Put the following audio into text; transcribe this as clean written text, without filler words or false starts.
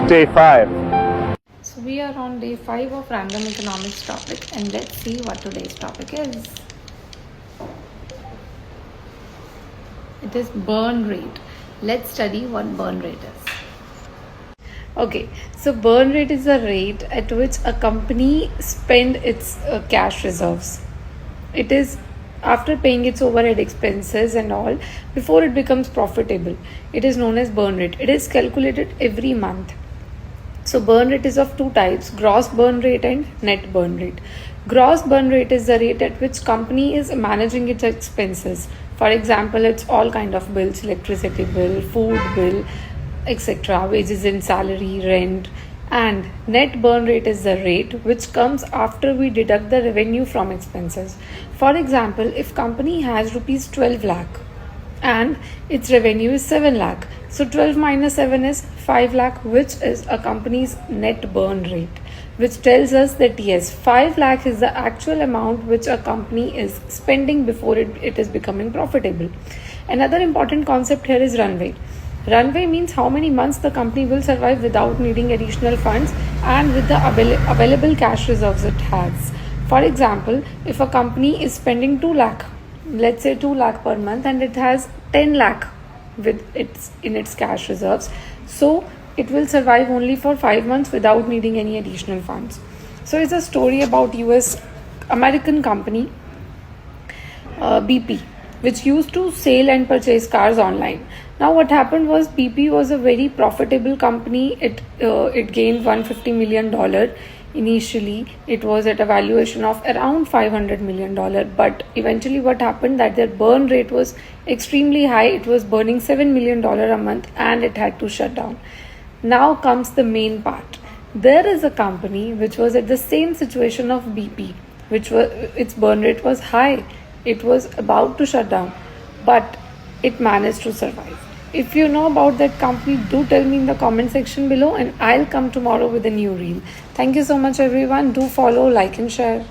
Day 5. So we are on day 5 of random economics topic, and let's see what today's topic is. It is burn rate. Let's study what burn rate is. Okay, so burn rate is the rate at which a company spend its cash reserves. It is after paying its overhead expenses and all before it becomes profitable. It is known as burn rate. It is calculated every month. So burn rate is of two types: gross burn rate and net burn rate. Gross burn rate is the rate at which company is managing its expenses. For example, it's all kind of bills: electricity bill, food bill, etc., wages and salary, rent. And net burn rate is the rate which comes after we deduct the revenue from expenses. For example, if company has rupees 12 lakh and its revenue is 7 lakh, so 12 minus 7 is 5 lakh, which is a company's net burn rate, which tells us that yes, 5 lakh is the actual amount which a company is spending before it is becoming profitable. Another important concept here is runway. Runway means how many months the company will survive without needing additional funds and with the available cash reserves it has. For example, if a company is spending 2 lakh, let's say 2 lakh per month, and it has 10 lakh with its cash reserves, so it will survive only for 5 months without needing any additional funds. So it's a story about US American company BP, which used to sell and purchase cars online. Now what happened was, BP was a very profitable company. It gained $150 million. Initially it was at a valuation of around $500 million, but eventually what happened, that their burn rate was extremely high. It was burning $7 million a month and it had to shut down. Now comes the main part. There is a company which was at the same situation of BP, which was, its burn rate was high. It was about to shut down, but it managed to survive. If you know about that company, do tell me in the comment section below, and I'll come tomorrow with a new reel. Thank you so much everyone. Do follow, like and share.